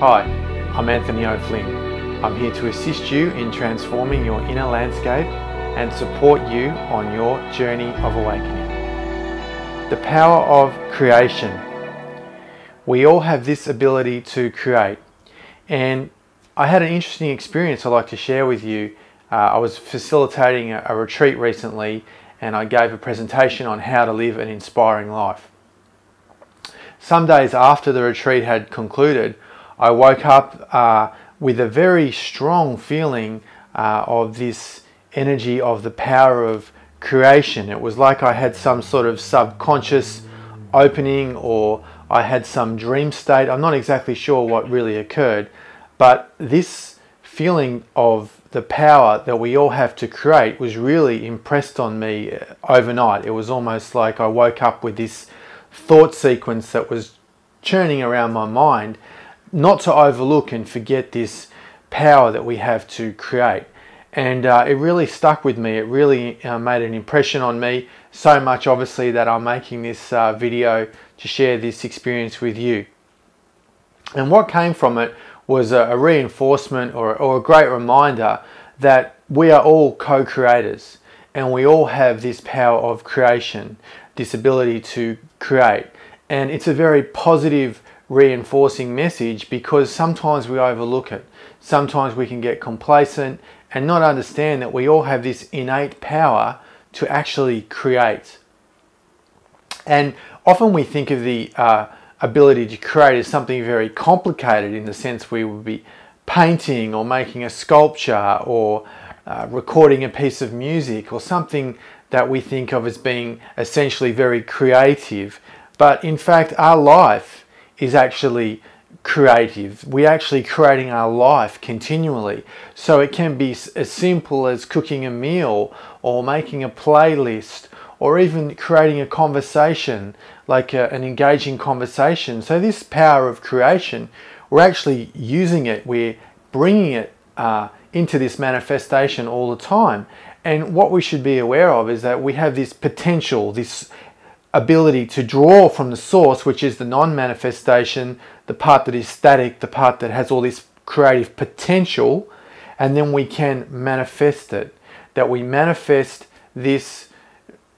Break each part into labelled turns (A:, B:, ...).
A: Hi, I'm Anthony O'Flynn. I'm here to assist you in transforming your inner landscape and support you on your journey of awakening. The power of creation. We all have this ability to create, and I had an interesting experience I'd like to share with you. I was facilitating a retreat recently, and I gave a presentation on how to live an inspiring life. Some days after the retreat had concluded, I woke up with a very strong feeling of this energy of the power of creation. It was like I had some sort of subconscious opening, or I had some dream state. I'm not exactly sure what really occurred, but this feeling of the power that we all have to create was really impressed on me overnight. It was almost like I woke up with this thought sequence that was churning around my mind, not to overlook and forget this power that we have to create. And it really stuck with me. It really made an impression on me, so much obviously that I'm making this video to share this experience with you. And what came from it was a reinforcement or a great reminder that we are all co-creators, and we all have this power of creation, this ability to create. And it's a very positive, reinforcing message, because sometimes we overlook it. Sometimes we can get complacent and not understand that we all have this innate power to actually create. And often we think of the ability to create as something very complicated, in the sense we would be painting or making a sculpture or recording a piece of music, or something that we think of as being essentially very creative. But in fact, our life is actually creative. We're actually creating our life continually. So it can be as simple as cooking a meal, or making a playlist, or even creating a conversation, like an engaging conversation. So this power of creation, we're actually using it, we're bringing it into this manifestation all the time. And what we should be aware of is that we have this potential, this ability to draw from the source, which is the non-manifestation, the part that is static, the part that has all this creative potential, and then we can manifest it. That we manifest this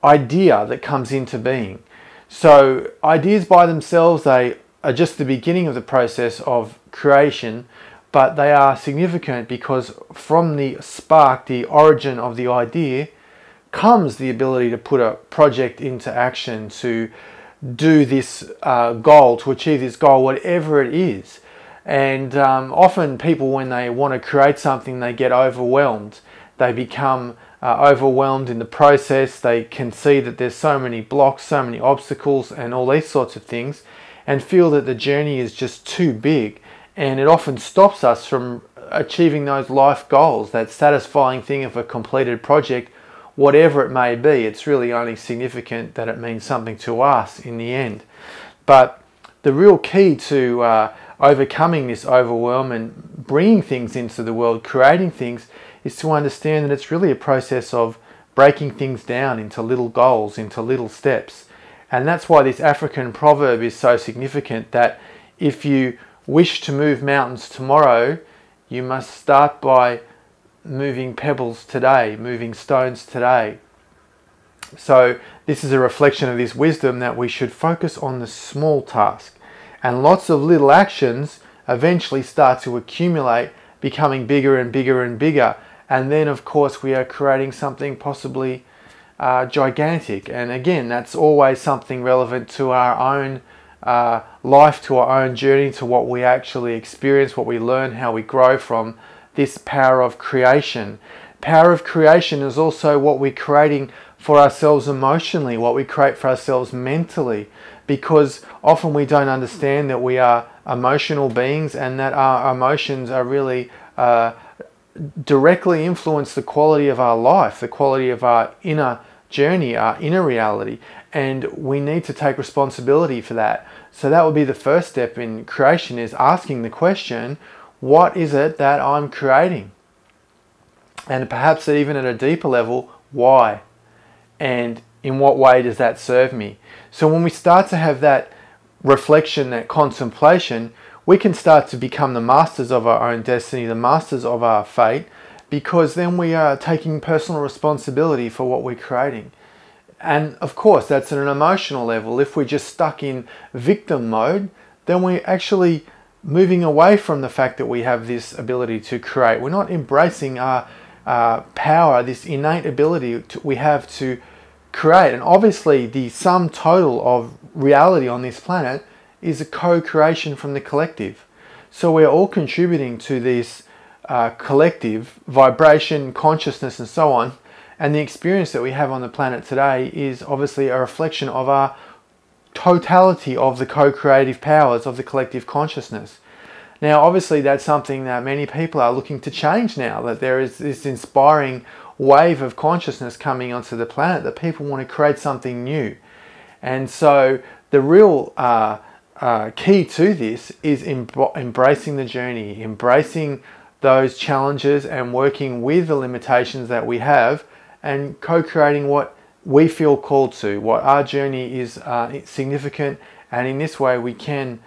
A: idea that comes into being. So ideas by themselves, they are just the beginning of the process of creation, but they are significant because from the spark, the origin of the idea, comes the ability to put a project into action, to do this goal, to achieve this goal, whatever it is. And often people, when they want to create something, they get overwhelmed. They become overwhelmed in the process. They can see that there's so many blocks, so many obstacles, and all these sorts of things, and feel that the journey is just too big. And it often stops us from achieving those life goals, that satisfying thing of a completed project, whatever it may be. It's really only significant that it means something to us in the end. But the real key to overcoming this overwhelm and bringing things into the world, creating things, is to understand that it's really a process of breaking things down into little goals, into little steps. And that's why this African proverb is so significant, that if you wish to move mountains tomorrow, you must start by moving pebbles today, moving stones today. So this is a reflection of this wisdom, that we should focus on the small task, and lots of little actions eventually start to accumulate, becoming bigger and bigger and bigger. And then of course we are creating something possibly gigantic. And again, that's always something relevant to our own life, to our own journey, to what we actually experience, what we learn, how we grow from this power of creation. Power of creation is also what we're creating for ourselves emotionally, what we create for ourselves mentally, because often we don't understand that we are emotional beings, and that our emotions are really directly influence the quality of our life, the quality of our inner journey, our inner reality. And we need to take responsibility for that. So that would be the first step in creation, is asking the question, what is it that I'm creating? And perhaps even at a deeper level, why? And in what way does that serve me? So when we start to have that reflection, that contemplation, we can start to become the masters of our own destiny, the masters of our fate, because then we are taking personal responsibility for what we're creating. And of course, that's at an emotional level. If we're just stuck in victim mode, then we're actually moving away from the fact that we have this ability to create. We're not embracing our power, this innate ability we have to create. And obviously, the sum total of reality on this planet is a co-creation from the collective. So we're all contributing to this collective vibration, consciousness, and so on. And the experience that we have on the planet today is obviously a reflection of our totality of the co-creative powers of the collective consciousness. Now, obviously, that's something that many people are looking to change now, that there is this inspiring wave of consciousness coming onto the planet, that people want to create something new. And so the real key to this is embracing the journey, embracing those challenges and working with the limitations that we have and co-creating what we feel called to, what our journey is significant, and in this way we can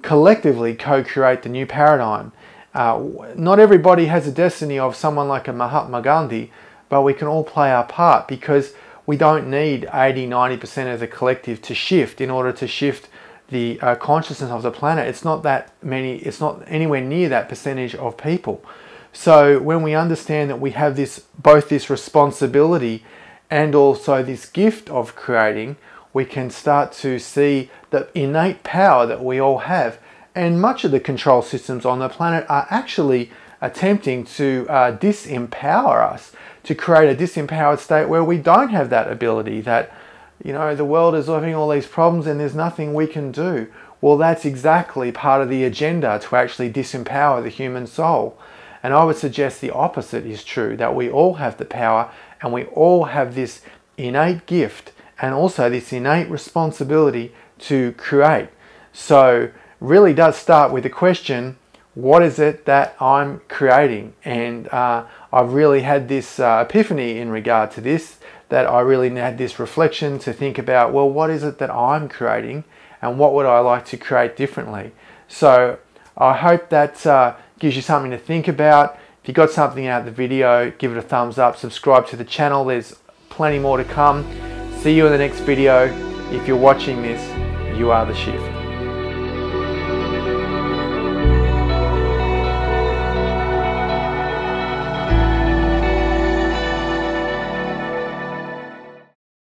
A: collectively co-create the new paradigm. Not everybody has a destiny of someone like a Mahatma Gandhi, but we can all play our part, because we don't need 80-90% of the collective to shift in order to shift the consciousness of the planet. It's not that many, it's not anywhere near that percentage of people. So when we understand that we have this, both this responsibility and also this gift of creating, we can start to see the innate power that we all have. And much of the control systems on the planet are actually attempting to disempower us, to create a disempowered state where we don't have that ability, that, you know, the world is having all these problems and there's nothing we can do. Well, that's exactly part of the agenda, to actually disempower the human soul. And I would suggest the opposite is true, that we all have the power and we all have this innate gift and also this innate responsibility to create. So really does start with the question, what is it that I'm creating? And I've really had this epiphany in regard to this, that I really had this reflection to think about, well, what is it that I'm creating and what would I like to create differently? So I hope that gives you something to think about. If you got something out of the video, give it a thumbs up, subscribe to the channel. There's plenty more to come. See you in the next video. If you're watching this, you are the shift.